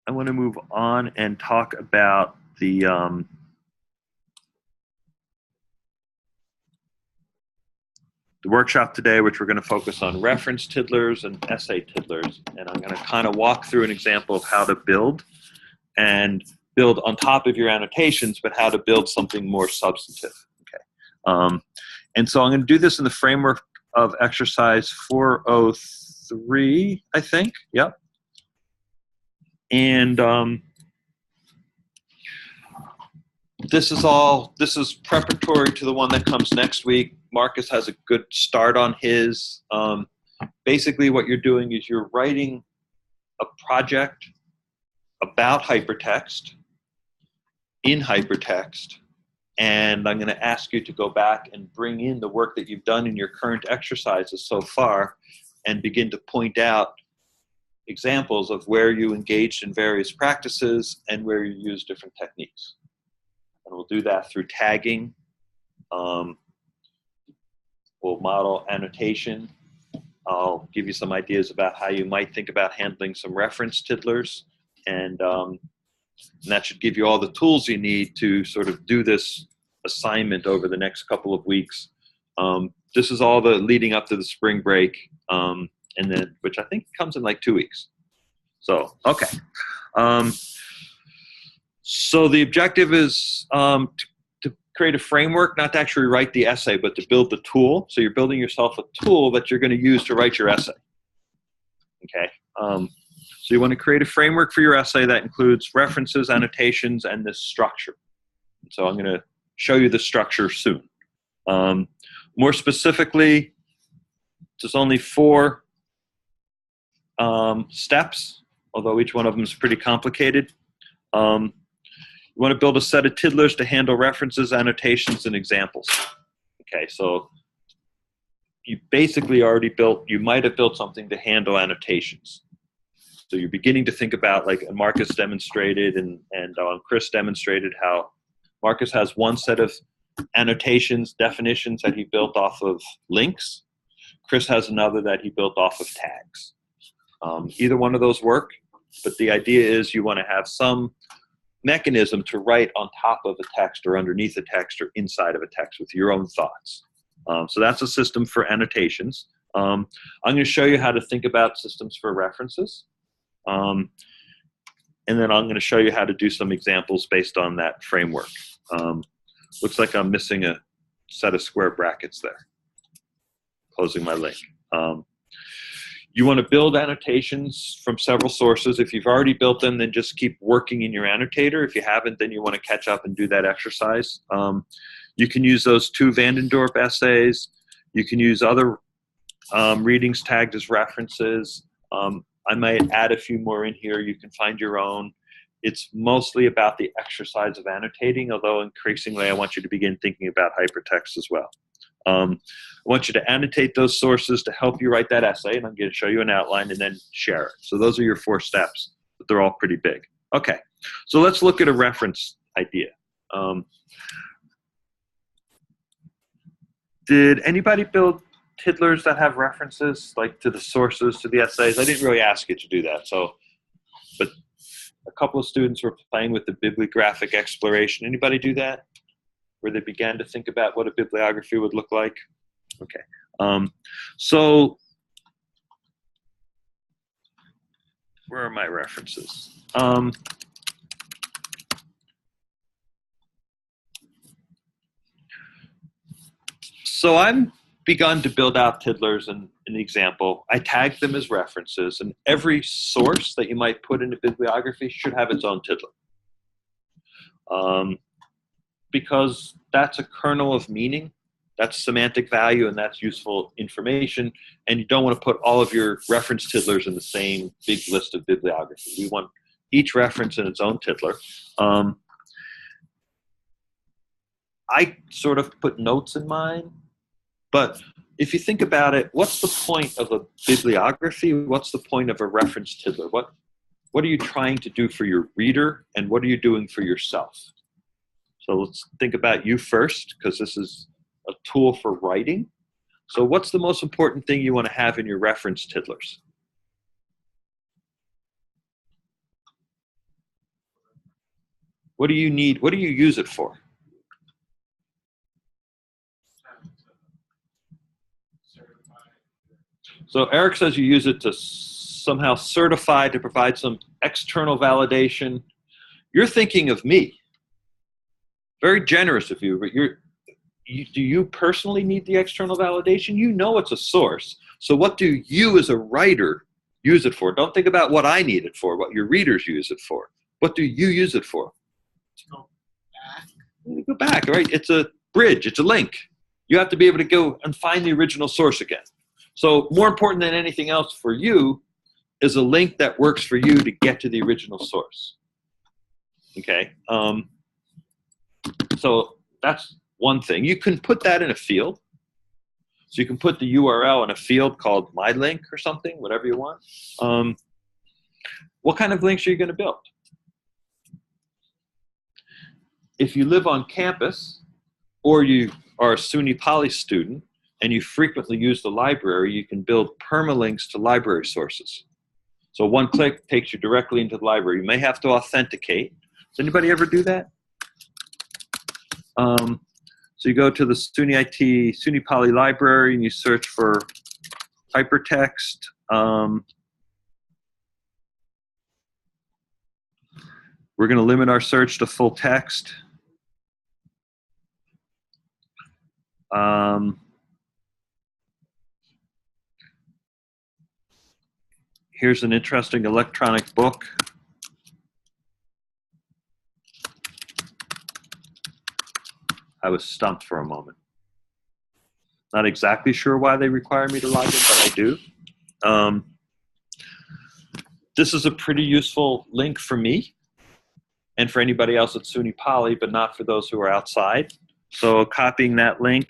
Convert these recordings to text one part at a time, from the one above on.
I want to move on and talk about the workshop today, which we're going to focus on reference tiddlers and essay tiddlers. And I'm going to kind of walk through an example of how to build on top of your annotations, but how to build something more substantive. Okay. And so I'm going to do this in the framework of exercise 403, I think. Yep. And this is preparatory to the one that comes next week. Marcus has a good start on his. Basically what you're doing is you're writing a project about hypertext in hypertext, and I'm going to ask you to go back and bring in the work that you've done in your current exercises so far and begin to point out examples of where you engaged in various practices and where you use different techniques. And we'll do that through tagging. We'll model annotation. I'll give you some ideas about how you might think about handling some reference tiddlers. And that should give you all the tools you need to sort of do this assignment over the next couple of weeks. This is all the leading up to the spring break, and then which I think comes in like 2 weeks. So, okay. So the objective is to create a framework, not to actually write the essay, but to build the tool. So you're building yourself a tool that you're going to use to write your essay. Okay. So you want to create a framework for your essay that includes references, annotations, and this structure. So I'm going to show you the structure soon. More specifically, there's only 4 steps, although each one of them is pretty complicated. You want to build a set of tiddlers to handle references, annotations, and examples. Okay, so you basically you might have built something to handle annotations. So you're beginning to think about, like Marcus demonstrated and Chris demonstrated, how Marcus has one set of annotations, definitions that he built off of links. Chris has another that he built off of tags. Either one of those work, but the idea is you want to have some mechanism to write on top of a text or underneath a text or inside of a text with your own thoughts. So that's a system for annotations. I'm going to show you how to think about systems for references. And then I'm going to show you how to do some examples based on that framework. Looks like I'm missing a set of square brackets there. Closing my link. You want to build annotations from several sources. If you've already built them, then just keep working in your annotator. If you haven't, then you want to catch up and do that exercise. You can use those 2 Vandendorp essays. You can use other readings tagged as references. I might add a few more in here. You can find your own. It's mostly about the exercise of annotating, although increasingly I want you to begin thinking about hypertext as well. I want you to annotate those sources to help you write that essay, and I'm going to show you an outline and then share it. So those are your 4 steps, but they're all pretty big. Okay, so let's look at a reference idea. Did anybody build tiddlers that have references, like to the sources, to the essays? I didn't really ask you to do that, but a couple of students were playing with the bibliographic exploration. Anybody do that? Where they began to think about what a bibliography would look like? Okay. So where are my references? So I'm begun to build out tiddlers in an example. I tagged them as references, and every source that you might put in a bibliography should have its own tiddler. Because that's a kernel of meaning, that's semantic value, and that's useful information, and you don't want to put all of your reference tiddlers in the same big list of bibliography. We want each reference in its own tiddler. I sort of put notes in mine, but if you think about it, what's the point of a bibliography? What's the point of a reference tiddler? What are you trying to do for your reader, and what are you doing for yourself? So let's think about you first, because this is a tool for writing. So what's the most important thing you want to have in your reference tiddlers? What do you need? What do you use it for? So Eric says you use it to somehow certify, to provide some external validation. You're thinking of me. Very generous of you, but do you personally need the external validation? You know it's a source. So what do you as a writer use it for? Don't think about what I need it for, what your readers use it for. What do you use it for? To go back. You go back, right? It's a bridge. It's a link. You have to be able to go and find the original source again. So more important than anything else for you is a link that works for you to get to the original source. Okay? So that's one thing. You can put that in a field. So you can put the URL in a field called my link or something, whatever you want. What kind of links are you going to build? If you live on campus or you are a SUNY Poly student and you frequently use the library, you can build permalinks to library sources. So one click takes you directly into the library. You may have to authenticate. Does anybody ever do that? So you go to the SUNY IT, SUNY Poly library, and you search for hypertext. We're going to limit our search to full text. Here's an interesting electronic book. I was stumped for a moment. Not exactly sure why they require me to log in, but I do. This is a pretty useful link for me and for anybody else at SUNY Poly, but not for those who are outside. So copying that link.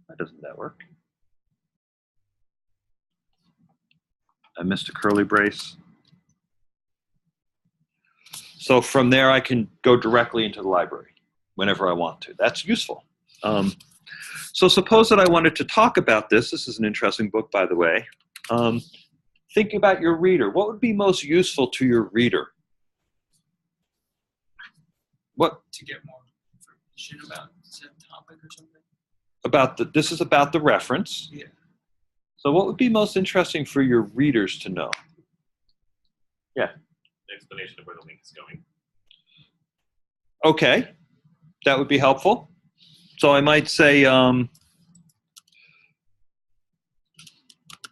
Why doesn't that work? I missed a curly brace. So from there, I can go directly into the library whenever I want to. That's useful. So suppose that I wanted to talk about this. This is an interesting book, by the way. Think about your reader. What would be most useful to your reader? What? To get more information about said topic or something? This is about the reference. Yeah. So what would be most interesting for your readers to know? Yeah. The explanation of where the link is going. Okay, that would be helpful. So I might say,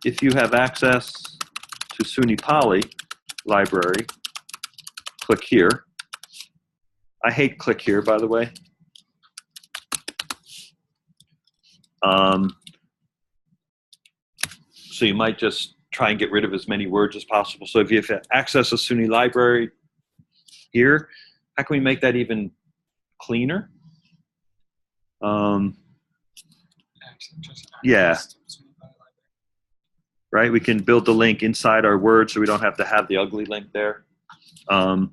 if you have access to SUNY Poly library, click here. I hate click here, by the way. So you might just try and get rid of as many words as possible. So if you have access to SUNY library here, how can we make that even cleaner? Yeah. Right, we can build the link inside our word so we don't have to have the ugly link there. I'll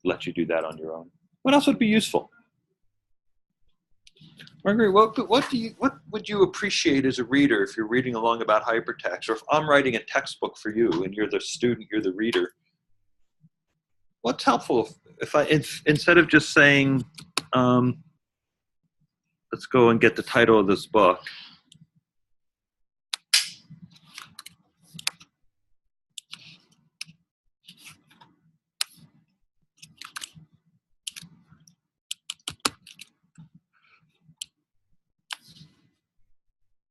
let you do that on your own. What else would be useful? Marguerite, what would you appreciate as a reader if you're reading along about hypertext, or if I'm writing a textbook for you and you're the student, you're the reader? What's helpful if instead of just saying, let's go and get the title of this book.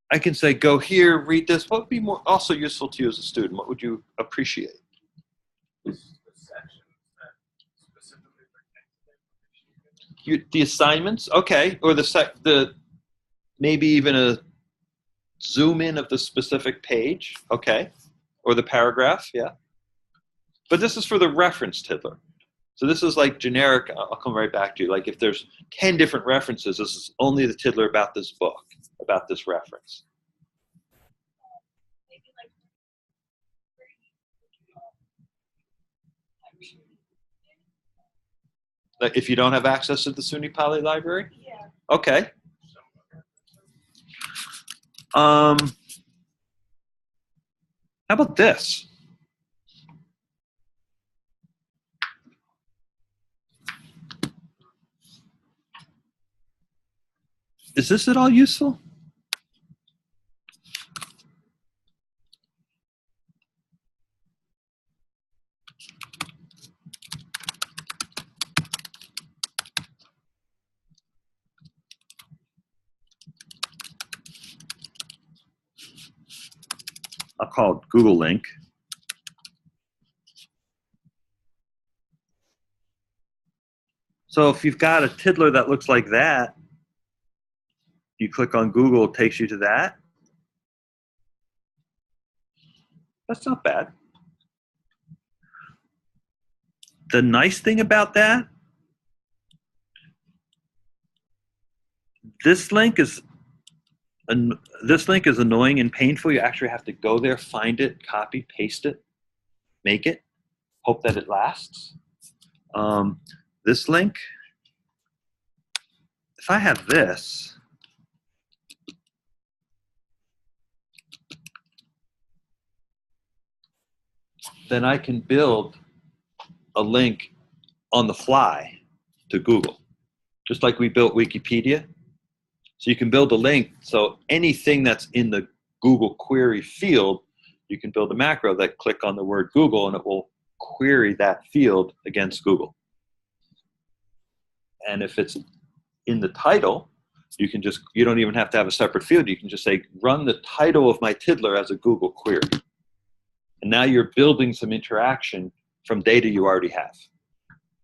I can say, go here, read this. What would be more also useful to you as a student? What would you appreciate? The assignments, okay, or the maybe even a zoom in of the specific page, okay, or the paragraph, yeah. But this is for the reference tiddler. So this is like generic. I'll come right back to you. Like if there's 10 different references, this is only the tiddler about this book. about this reference? Maybe like Like if you don't have access to the SUNY Poly library? yeah. Okay. How about this? Is this at all useful? I'll call it Google link. So if you've got a tiddler that looks like that, you click on Google, it takes you to that. That's not bad. The nice thing about that, this link is annoying and painful. You actually have to go there, find it, copy, paste it, make it, hope that it lasts. This link, if I have this, then I can build a link on the fly to Google, just like we built Wikipedia. So you can build a link, so anything that's in the Google query field, you can build a macro that click on the word Google and it will query that field against Google. And if it's in the title, you don't even have to have a separate field. You can just say, run the title of my tiddler as a Google query. And now you're building some interaction from data you already have.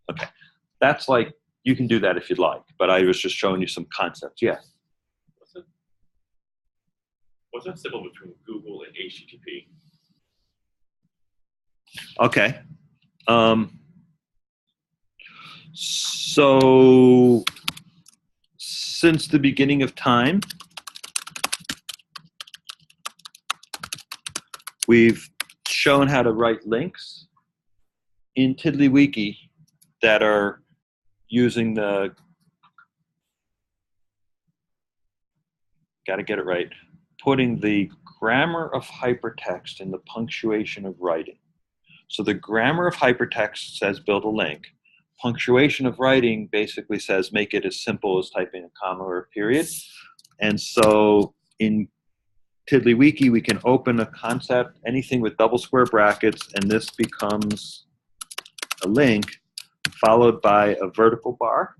Okay, that's like, you can do that if you'd like, but I was just showing you some concepts. Yeah. What's that symbol between Google and HTTP? Okay. So since the beginning of time, we've shown how to write links in TiddlyWiki that are using the, gotta get it right, putting the grammar of hypertext in the punctuation of writing. So the grammar of hypertext says build a link. Punctuation of writing basically says make it as simple as typing a comma or a period. And so in TiddlyWiki, we can open a concept, anything with double square brackets, and this becomes a link followed by a vertical bar.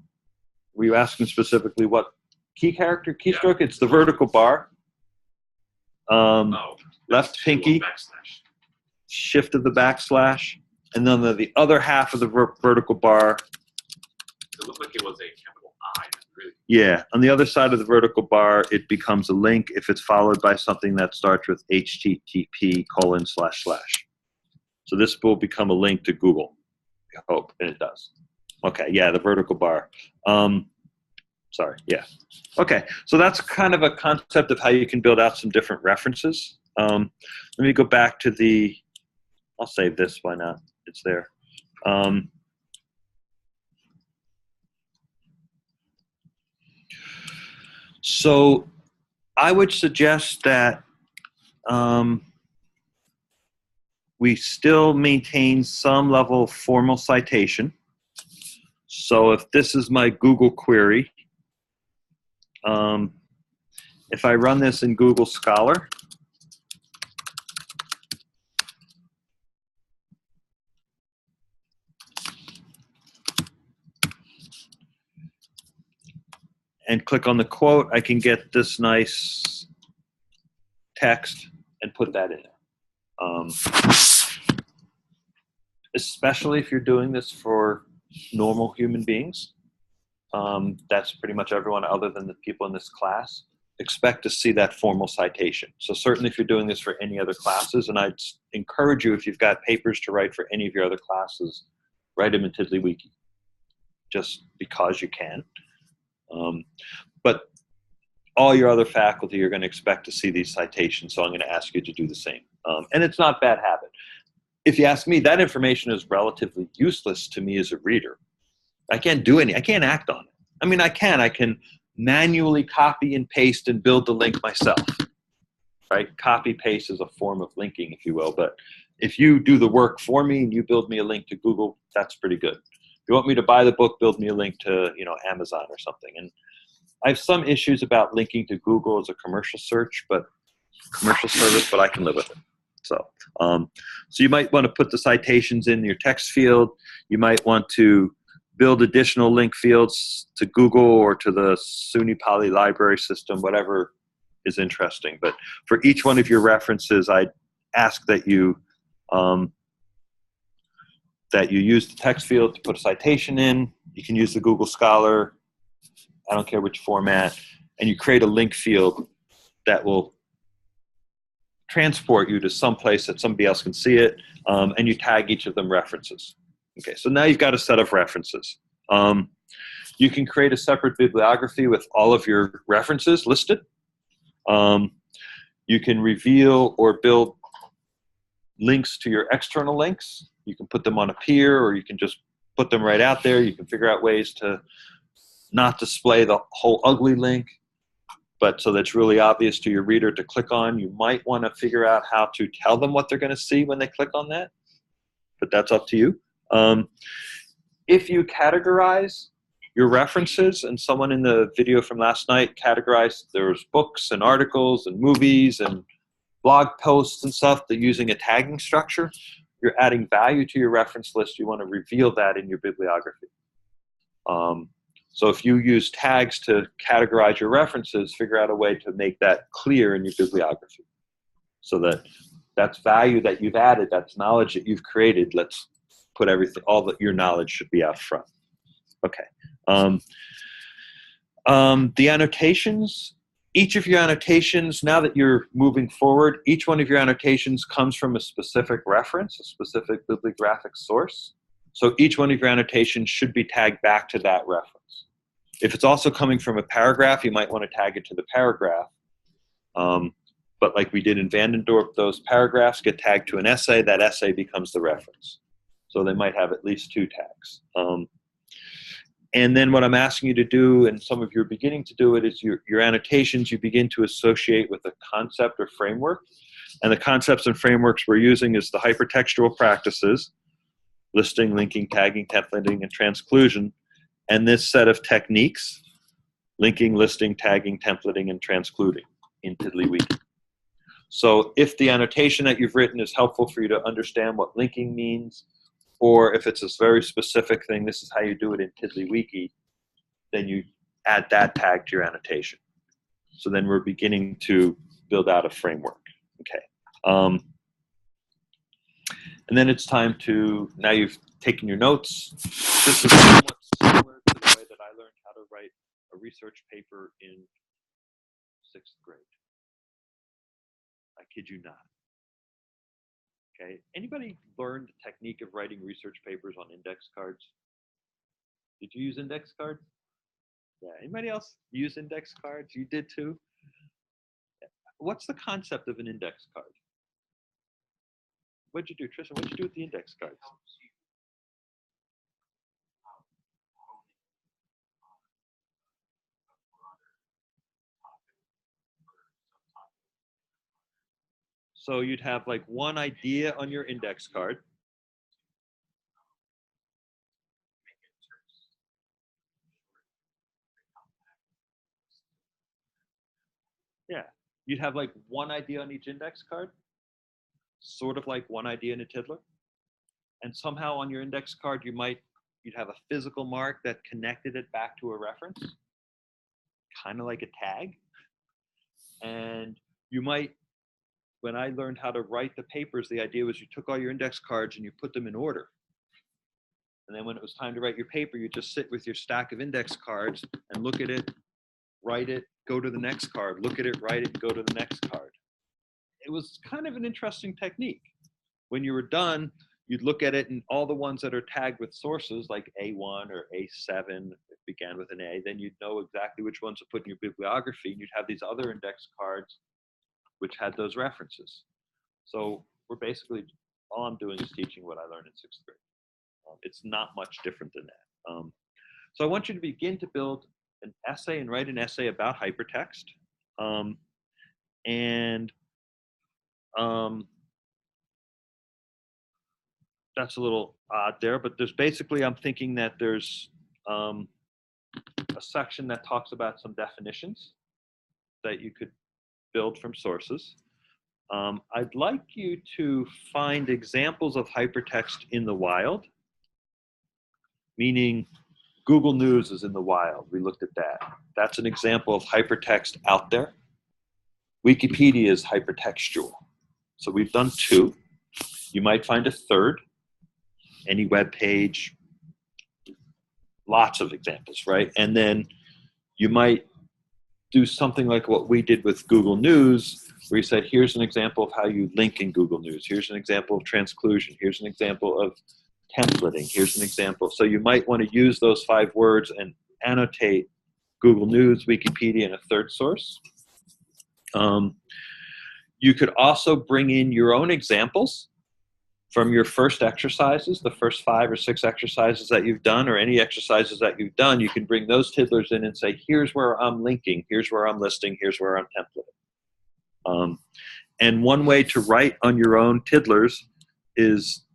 Were you asking specifically what keystroke? It's the vertical bar. Left pinky, shift of the backslash, and then the other half of the vertical bar. It looked like it was a capital I. Really. Yeah, on the other side of the vertical bar, it becomes a link if it's followed by something that starts with HTTP://. So this will become a link to Google, I hope, and it does. Okay, yeah, the vertical bar. Sorry, yeah. Okay, so that's kind of a concept of how you can build out some different references. Let me go back to the, I'll save this, why not? It's there. So I would suggest that we still maintain some level of formal citation. So if this is my Google query, if I run this in Google Scholar, and click on the quote, I can get this nice text and put that in there. Especially if you're doing this for normal human beings. That's pretty much everyone other than the people in this class. Expect to see that formal citation. So certainly if you're doing this for any other classes, and I'd encourage you, if you've got papers to write for any of your other classes, write them in TiddlyWiki, just because you can. But all your other faculty are going to expect to see these citations, so I'm going to ask you to do the same. And it's not bad habit. If you ask me, that information is relatively useless to me as a reader. I can't do I can't act on it. I mean, I can manually copy and paste and build the link myself, right? Copy paste is a form of linking, if you will. But if you do the work for me and you build me a link to Google, that's pretty good. If you want me to buy the book, build me a link to, Amazon or something. And I have some issues about linking to Google as a commercial service, but I can live with it. So you might want to put the citations in your text field. You might want to build additional link fields to Google or to the SUNY Poly library system, whatever is interesting. But for each one of your references, I'd ask that you use the text field to put a citation in. You can use the Google Scholar. I don't care which format. And you create a link field that will transport you to some place that somebody else can see it, and you tag each of them references. Okay, so now you've got a set of references. You can create a separate bibliography with all of your references listed. You can reveal or build links to your external links. You can put them on a peer, or you can just put them right out there. You can figure out ways to not display the whole ugly link, but so that's really obvious to your reader to click on. You might want to figure out how to tell them what they're going to see when they click on that, but that's up to you. If you categorize your references, and someone in the video from last night categorized, there's books and articles and movies and blog posts and stuff, that using a tagging structure, you're adding value to your reference list. You want to reveal that in your bibliography. So if you use tags to categorize your references, figure out a way to make that clear in your bibliography, so that that's value that you've added, that's knowledge that you've created. Let's put everything, all that your knowledge should be out front. Okay. The annotations, each of your annotations, now that you're moving forward, each one of your annotations comes from a specific reference, a specific bibliographic source. So each one of your annotations should be tagged back to that reference. If it's also coming from a paragraph, you might want to tag it to the paragraph. But like we did in Vandendorp, those paragraphs get tagged to an essay. That essay becomes the reference. So they might have at least 2 tags. And then what I'm asking you to do, and some of you are beginning to do it, is your annotations you begin to associate with a concept or framework. And the concepts and frameworks we're using is the hypertextual practices, listing, linking, tagging, templating, and transclusion. And this set of techniques, linking, listing, tagging, templating, and transcluding in Tiddlywiki. So if the annotation that you've written is helpful for you to understand what linking means, or if it's a very specific thing, this is how you do it in Tiddlywiki, then you add that tag to your annotation. So then we're beginning to build out a framework. Okay. And then it's time to, now you've taken your notes. This is somewhat similar to the way that I learned how to write a research paper in 6th grade. I kid you not. Okay, anybody learn the technique of writing research papers on index cards? Did you use index cards? Yeah, anybody else use index cards? You did too? What's the concept of an index card? What'd you do, Trisha? What'd you do with the index cards? So you'd have like one idea on your index card. Yeah, you'd have like one idea on each index card, sort of like one idea in a Tiddler. And somehow on your index card, you'd have a physical mark that connected it back to a reference, kind of like a tag. And you might, when I learned how to write the papers, the idea was you took all your index cards and you put them in order. And then when it was time to write your paper, you just sit with your stack of index cards and look at it, write it, go to the next card, look at it, write it, go to the next card. It was kind of an interesting technique. When you were done, you'd look at it, and all the ones that are tagged with sources like A1 or A7, began with an A, then you'd know exactly which ones to put in your bibliography, and you'd have these other index cards which had those references. So we're basically, all I'm doing is teaching what I learned in 6th grade. It's not much different than that. So I want you to begin to build an essay and write an essay about hypertext. That's a little odd there, but there's basically, I'm thinking that there's a section that talks about some definitions that you could build from sources. I'd like you to find examples of hypertext in the wild, meaning Google News is in the wild. We looked at that. That's an example of hypertext out there. Wikipedia is hypertextual. So we've done 2. You might find a 3rd. Any web page, lots of examples, right? And then you might do something like what we did with Google News, where you said, here's an example of how you link in Google News. Here's an example of transclusion. Here's an example of templating. Here's an example. So you might want to use those 5 words and annotate Google News, Wikipedia, and a 3rd source. You could also bring in your own examples from your first exercises, the first 5 or 6 exercises that you've done, or any exercises that you've done. You can bring those tiddlers in and say, here's where I'm linking, here's where I'm listing, here's where I'm templating. And one way to write on your own tiddlers is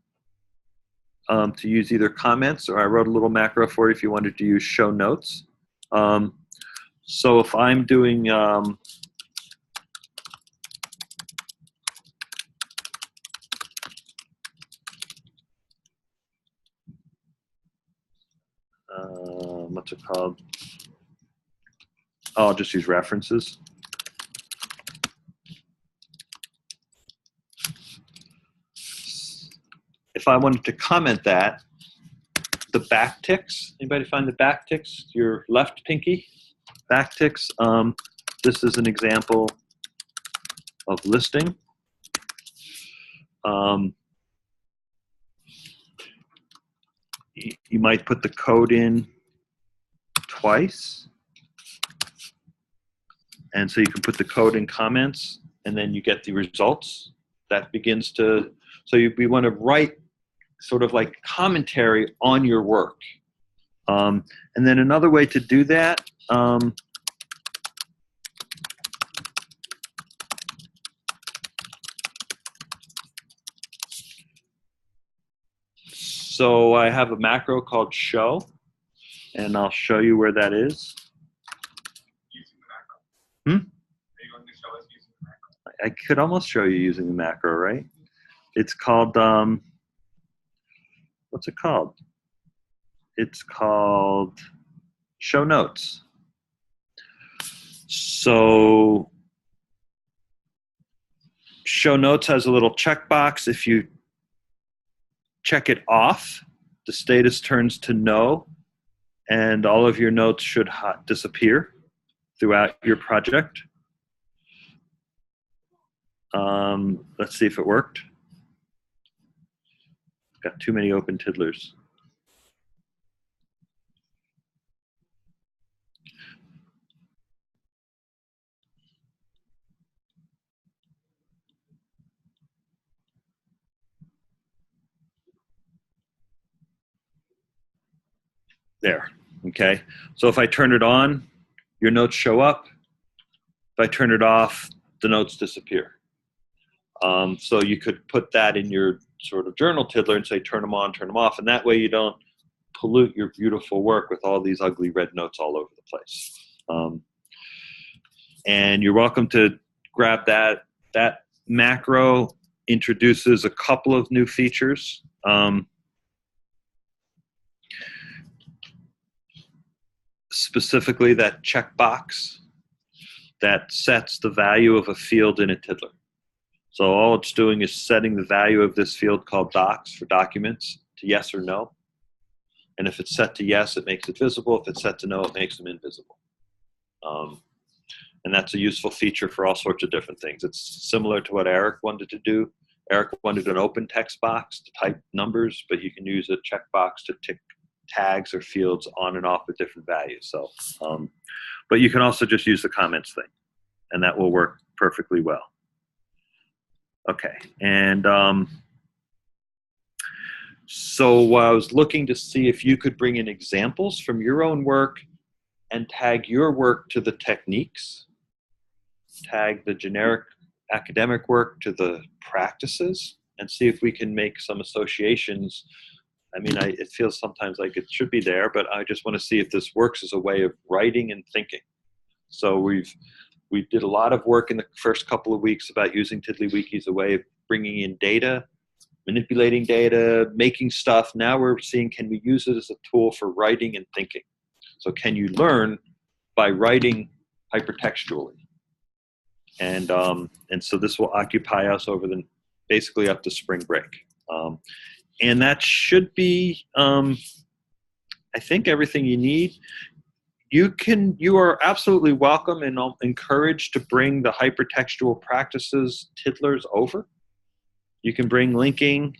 to use either comments, or I wrote a little macro for you if you wanted to use show notes. So if I'm doing what's it called? Oh, I'll just use references. If I wanted to comment that, the backticks, anybody find the backticks? Your left pinky backticks. This is an example of listing. You might put the code in twice. And so you can put the code in comments, and then you get the results. That begins to, so we want to write sort of like commentary on your work. And then another way to do that, so I have a macro called show, and I'll show you where that is. Using the macro. Hmm? Are you going to show us using the macro? I could almost show you using the macro, right? It's called, what's it called? It's called show notes. So show notes has a little checkbox. If you check it off, the status turns to no, and all of your notes should disappear throughout your project. Let's see if it worked. Got too many open tiddlers. There, okay? So if I turn it on, your notes show up. If I turn it off, the notes disappear. So you could put that in your sort of journal tiddler and say, turn them on, turn them off. And that way you don't pollute your beautiful work with all these ugly red notes all over the place. And you're welcome to grab that. That macro introduces a couple of new features. Specifically that checkbox that sets the value of a field in a tiddler. So all it's doing is setting the value of this field called docs for documents to yes or no. And if it's set to yes, it makes it visible. If it's set to no, it makes them invisible. And that's a useful feature for all sorts of different things. It's similar to what Eric wanted to do. Eric wanted an open text box to type numbers, but you can use a checkbox to tick tags or fields on and off with different values. So, but you can also just use the comments thing, and that will work perfectly well. Okay, and so I was looking to see if you could bring in examples from your own work and tag your work to the techniques, tag the generic academic work to the practices, and see if we can make some associations. I mean, it feels sometimes like it should be there, but I just want to see if this works as a way of writing and thinking. So we did a lot of work in the first couple of weeks about using TiddlyWiki as a way of bringing in data, manipulating data, making stuff. Now we're seeing, can we use it as a tool for writing and thinking? So can you learn by writing hypertextually? And so this will occupy us over basically up to spring break. And that should be, I think, everything you need. You are absolutely welcome and encouraged to bring the hypertextual practices Tiddlers over. You can bring linking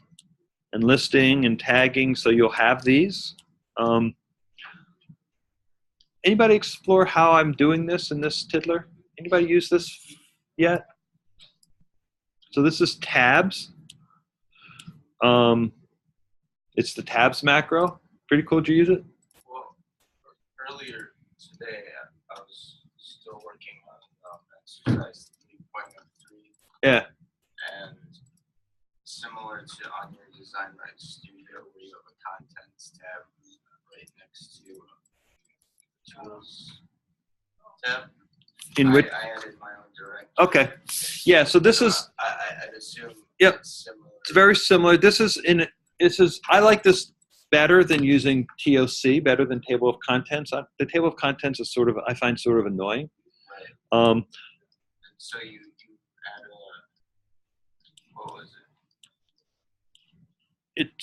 and listing and tagging, so you'll have these. Anybody explore how I'm doing this in this Tiddler? Anybody use this yet? So this is tabs. It's the tabs macro. Pretty cool. Did you use it? Well, earlier today, I was still working on exercise 3.3. Yeah. And similar to on your Design Right Studio, where you have a contents tab right next to tools tab. In which? I added my own directory. Okay. Yeah. So this is. I'd assume. Yep. It's similar. It's very similar. This is. I like this better than using TOC, better than table of contents. The table of contents is I find sort of annoying. Right. So you add what was it?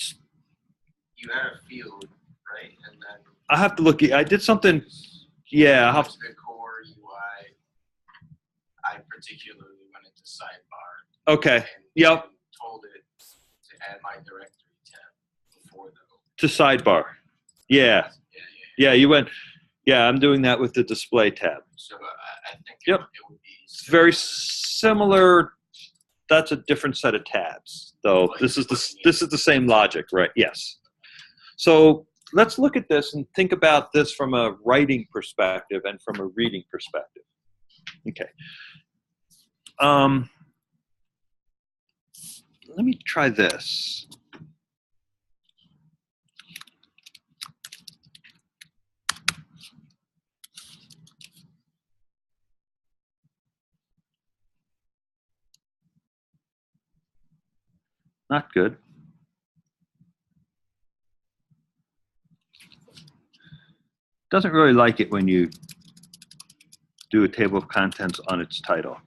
You add a field, right? And then I have to look. I did something. Yeah. The core UI. I particularly went into sidebar. Okay. And Yep. told it to add my directory tab before the. To sidebar. Yeah. Yeah. You went. Yeah. I'm doing that with the display tab. So I think Yep. it would be. It's very similar. That's a different set of tabs, though. This is the same logic, right? Yes. So let's look at this and think about this from a writing perspective and from a reading perspective. Okay. Let me try this. Not good. Doesn't really like it when you do a table of contents on its title.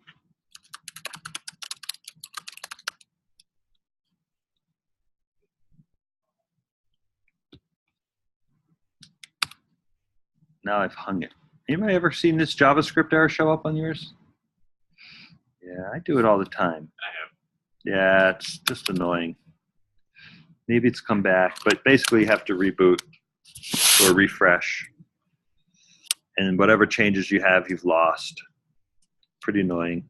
Now I've hung it. Anybody ever seen this JavaScript error show up on yours? Yeah, I do it all the time. I have. Yeah, it's just annoying. Maybe it's come back, but basically you have to reboot or refresh. And whatever changes you have, you've lost. Pretty annoying.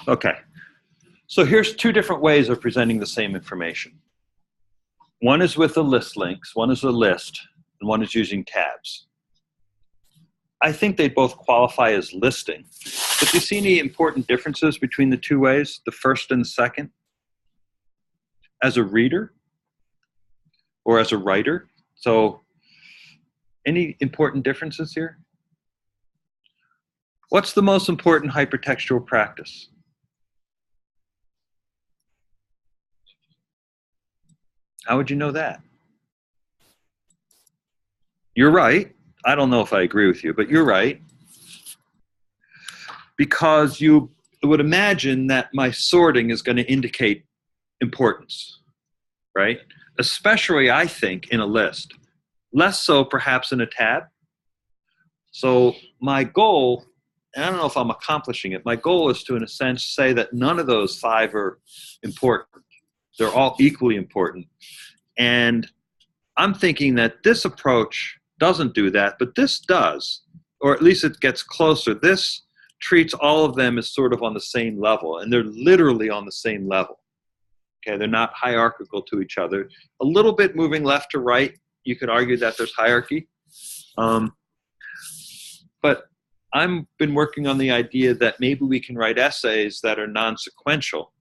Okay, so here's two different ways of presenting the same information. One is with the list links, one is a list, and one is using tabs. I think they both qualify as listing. But do you see any important differences between the two ways, the first and the second? As a reader or as a writer? So any important differences here? What's the most important hypertextual practice? How would you know that? You're right. I don't know if I agree with you, but you're right. because you would imagine that my sorting is going to indicate importance, right? Especially, I think, in a list. Less so, perhaps, in a tab. So my goal, and I don't know if I'm accomplishing it, my goal is to, in a sense, say that none of those 5 are important. They're all equally important. And I'm thinking that this approach doesn't do that, but this does, or at least it gets closer. This treats all of them as sort of on the same level, and they're literally on the same level. Okay, they're not hierarchical to each other. A little bit moving left to right, you could argue that there's hierarchy. But I've been working on the idea that maybe we can write essays that are non-sequential,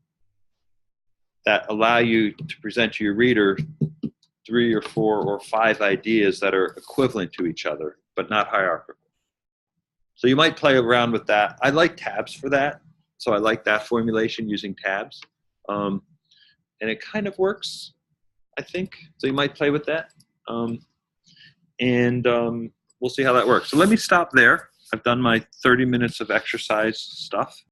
that allow you to present to your reader 3 or 4 or 5 ideas that are equivalent to each other, but not hierarchical. So you might play around with that. I like tabs for that. So I like that formulation, using tabs. And it kind of works, I think. So you might play with that. We'll see how that works. So let me stop there. I've done my 30 minutes of exercise stuff.